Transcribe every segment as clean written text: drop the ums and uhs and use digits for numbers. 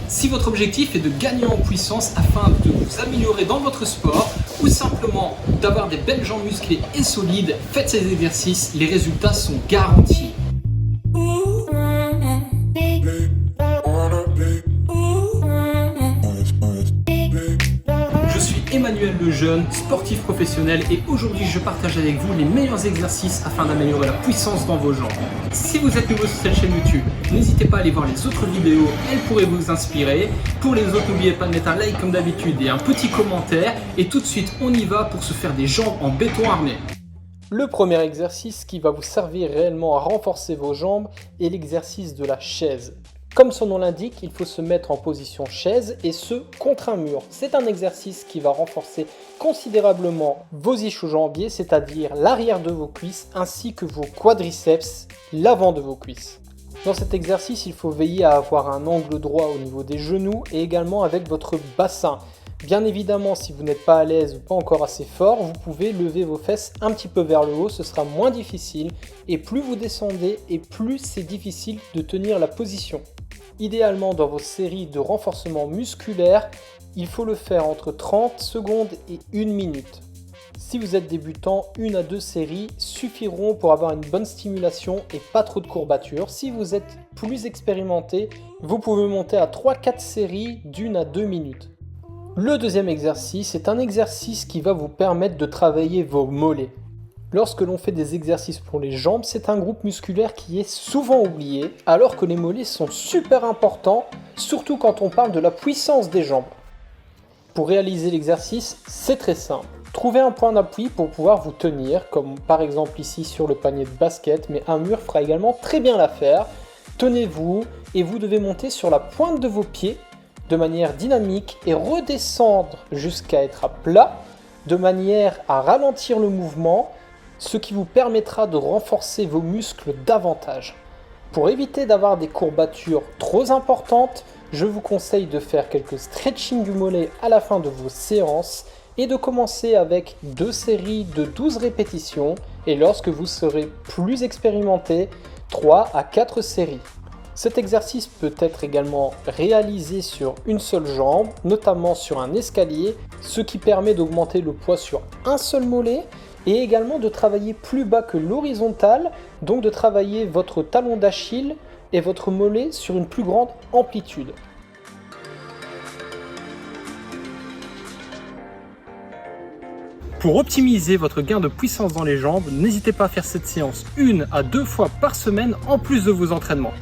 Si votre objectif est de gagner en puissance afin de vous améliorer dans votre sport ou simplement d'avoir des belles jambes musclées et solides, faites ces exercices, les résultats sont garantis. Je suis Emmanuel Lejeune, sportif professionnel, et aujourd'hui je partage avec vous les meilleurs exercices afin d'améliorer la puissance dans vos jambes. Si vous êtes nouveau sur cette chaîne YouTube, n'hésitez pas à aller voir les autres vidéos, elles pourraient vous inspirer. Pour les autres, n'oubliez pas de mettre un like comme d'habitude et un petit commentaire. Et tout de suite, on y va pour se faire des jambes en béton armé. Le premier exercice qui va vous servir réellement à renforcer vos jambes est l'exercice de la chaise. Comme son nom l'indique, il faut se mettre en position chaise et ce contre un mur. C'est un exercice qui va renforcer considérablement vos ischio-jambiers, c'est-à-dire l'arrière de vos cuisses ainsi que vos quadriceps, l'avant de vos cuisses. Dans cet exercice, il faut veiller à avoir un angle droit au niveau des genoux et également avec votre bassin. Bien évidemment, si vous n'êtes pas à l'aise ou pas encore assez fort, vous pouvez lever vos fesses un petit peu vers le haut, ce sera moins difficile. Et plus vous descendez et plus c'est difficile de tenir la position. Idéalement, dans vos séries de renforcement musculaire, il faut le faire entre 30 secondes et 1 minute. Si vous êtes débutant, 1 à 2 séries suffiront pour avoir une bonne stimulation et pas trop de courbatures. Si vous êtes plus expérimenté, vous pouvez monter à 3-4 séries d'1 à 2 minutes. Le deuxième exercice est un exercice qui va vous permettre de travailler vos mollets. Lorsque l'on fait des exercices pour les jambes, c'est un groupe musculaire qui est souvent oublié, alors que les mollets sont super importants, surtout quand on parle de la puissance des jambes. Pour réaliser l'exercice, c'est très simple. Trouvez un point d'appui pour pouvoir vous tenir, comme par exemple ici sur le panier de basket, mais un mur fera également très bien l'affaire. Tenez-vous et vous devez monter sur la pointe de vos pieds de manière dynamique et redescendre jusqu'à être à plat, de manière à ralentir le mouvement, ce qui vous permettra de renforcer vos muscles davantage. Pour éviter d'avoir des courbatures trop importantes, je vous conseille de faire quelques stretching du mollet à la fin de vos séances et de commencer avec 2 séries de 12 répétitions et lorsque vous serez plus expérimenté, 3 à 4 séries. Cet exercice peut être également réalisé sur une seule jambe, notamment sur un escalier, ce qui permet d'augmenter le poids sur un seul mollet et également de travailler plus bas que l'horizontale, donc de travailler votre talon d'Achille et votre mollet sur une plus grande amplitude. Pour optimiser votre gain de puissance dans les jambes, n'hésitez pas à faire cette séance 1 à 2 fois par semaine en plus de vos entraînements.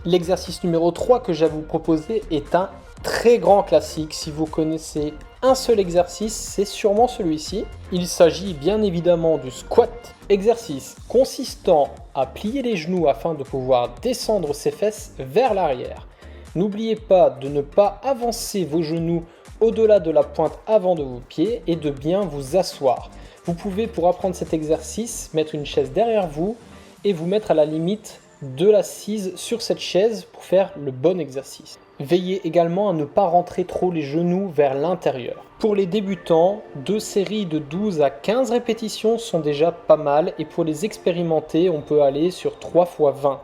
L'exercice numéro 3 que j'ai à vous proposer est un très grand classique. Si vous connaissez un seul exercice, c'est sûrement celui-ci. Il s'agit bien évidemment du squat. Exercice consistant à plier les genoux afin de pouvoir descendre ses fesses vers l'arrière. N'oubliez pas de ne pas avancer vos genoux au-delà de la pointe avant de vos pieds et de bien vous asseoir. Vous pouvez, pour apprendre cet exercice, mettre une chaise derrière vous et vous mettre à la limite de l'assise sur cette chaise pour faire le bon exercice. Veillez également à ne pas rentrer trop les genoux vers l'intérieur. Pour les débutants, 2 séries de 12 à 15 répétitions sont déjà pas mal et pour les expérimenter, on peut aller sur 3 x 20.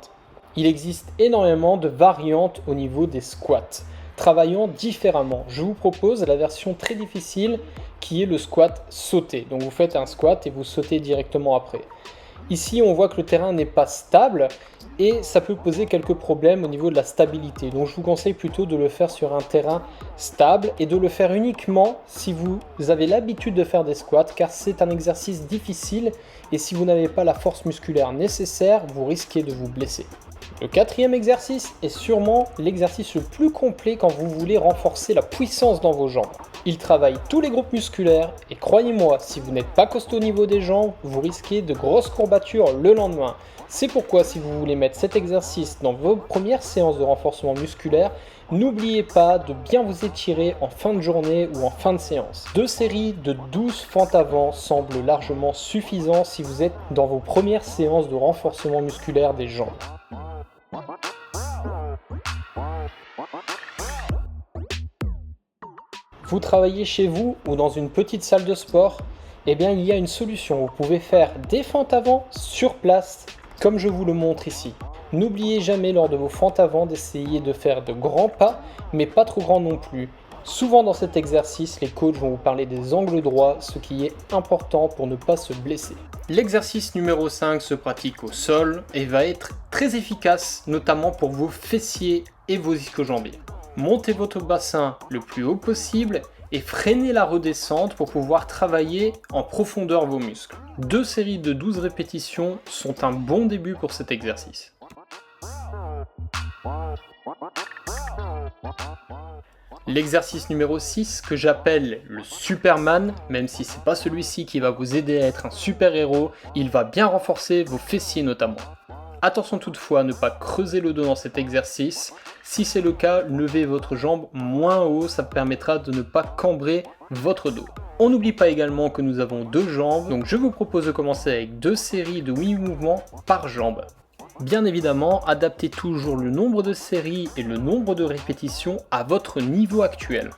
Il existe énormément de variantes au niveau des squats, travaillant différemment. Je vous propose la version très difficile qui est le squat sauté. Donc vous faites un squat et vous sautez directement après. Ici, on voit que le terrain n'est pas stable et ça peut poser quelques problèmes au niveau de la stabilité. Donc je vous conseille plutôt de le faire sur un terrain stable et de le faire uniquement si vous avez l'habitude de faire des squats, car c'est un exercice difficile et si vous n'avez pas la force musculaire nécessaire, vous risquez de vous blesser. Le 4e exercice est sûrement l'exercice le plus complet quand vous voulez renforcer la puissance dans vos jambes. Il travaille tous les groupes musculaires et croyez-moi, si vous n'êtes pas costaud au niveau des jambes, vous risquez de grosses courbatures le lendemain. C'est pourquoi si vous voulez mettre cet exercice dans vos premières séances de renforcement musculaire, n'oubliez pas de bien vous étirer en fin de journée ou en fin de séance. 2 séries de 12 fentes avant semblent largement suffisants si vous êtes dans vos premières séances de renforcement musculaire des jambes. Vous travaillez chez vous ou dans une petite salle de sport, eh bien il y a une solution. Vous pouvez faire des fentes avant sur place, comme je vous le montre ici. N'oubliez jamais lors de vos fentes avant d'essayer de faire de grands pas, mais pas trop grands non plus. Souvent dans cet exercice, les coachs vont vous parler des angles droits, ce qui est important pour ne pas se blesser. L'exercice numéro 5 se pratique au sol et va être très efficace, notamment pour vos fessiers et vos ischio-jambiers. Montez votre bassin le plus haut possible et freinez la redescente pour pouvoir travailler en profondeur vos muscles. 2 séries de 12 répétitions sont un bon début pour cet exercice. L'exercice numéro 6 que j'appelle le Superman, même si c'est pas celui-ci qui va vous aider à être un super-héros, il va bien renforcer vos fessiers notamment. Attention toutefois à ne pas creuser le dos dans cet exercice. Si c'est le cas, levez votre jambe moins haut, ça permettra de ne pas cambrer votre dos. On n'oublie pas également que nous avons 2 jambes, donc je vous propose de commencer avec 2 séries de 8 mouvements par jambe. Bien évidemment, adaptez toujours le nombre de séries et le nombre de répétitions à votre niveau actuel.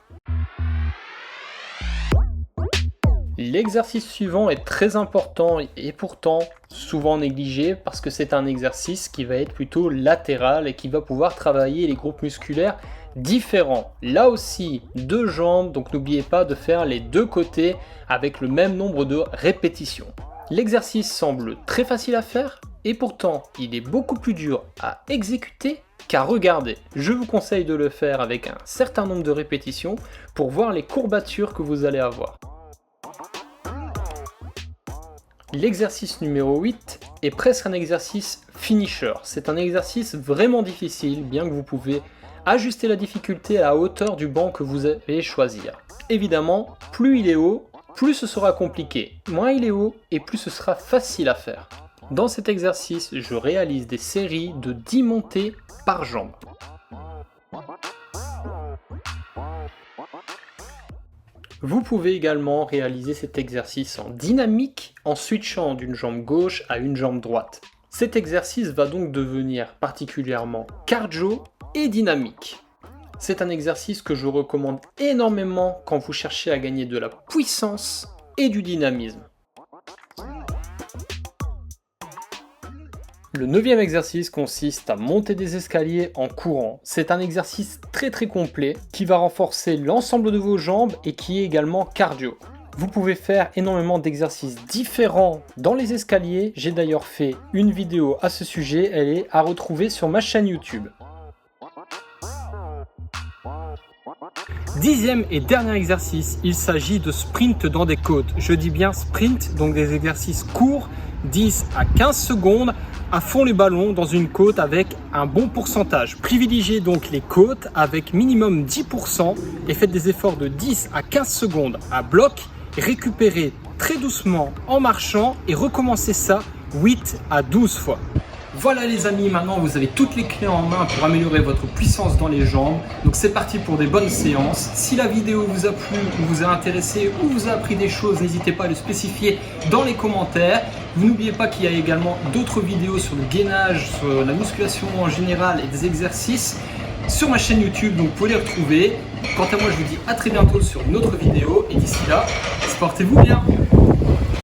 L'exercice suivant est très important et pourtant souvent négligé parce que c'est un exercice qui va être plutôt latéral et qui va pouvoir travailler les groupes musculaires différents. Là aussi, 2 jambes, donc n'oubliez pas de faire les 2 côtés avec le même nombre de répétitions. L'exercice semble très facile à faire et pourtant il est beaucoup plus dur à exécuter qu'à regarder. Je vous conseille de le faire avec un certain nombre de répétitions pour voir les courbatures que vous allez avoir. L'exercice numéro 8 est presque un exercice finisher. C'est un exercice vraiment difficile, bien que vous pouvez ajuster la difficulté à la hauteur du banc que vous allez choisir. Évidemment, plus il est haut, plus ce sera compliqué. Moins il est haut et plus ce sera facile à faire. Dans cet exercice, je réalise des séries de 10 montées par jambe. Vous pouvez également réaliser cet exercice en dynamique en switchant d'une jambe gauche à une jambe droite. Cet exercice va donc devenir particulièrement cardio et dynamique. C'est un exercice que je recommande énormément quand vous cherchez à gagner de la puissance et du dynamisme. Le 9e exercice consiste à monter des escaliers en courant. C'est un exercice très complet qui va renforcer l'ensemble de vos jambes et qui est également cardio. Vous pouvez faire énormément d'exercices différents dans les escaliers. J'ai d'ailleurs fait une vidéo à ce sujet, elle est à retrouver sur ma chaîne YouTube. 10e et dernier exercice, il s'agit de sprint dans des côtes. Je dis bien sprint, donc des exercices courts, 10 à 15 secondes, à fond les ballons dans une côte avec un bon pourcentage. Privilégiez donc les côtes avec minimum 10% et faites des efforts de 10 à 15 secondes à bloc. Récupérez très doucement en marchant et recommencez ça 8 à 12 fois. Voilà les amis, maintenant vous avez toutes les clés en main pour améliorer votre puissance dans les jambes. Donc c'est parti pour des bonnes séances. Si la vidéo vous a plu, ou vous a intéressé ou vous a appris des choses, n'hésitez pas à le spécifier dans les commentaires. Vous n'oubliez pas qu'il y a également d'autres vidéos sur le gainage, sur la musculation en général et des exercices sur ma chaîne YouTube, donc vous pouvez les retrouver. Quant à moi, je vous dis à très bientôt sur une autre vidéo et d'ici là, portez-vous bien.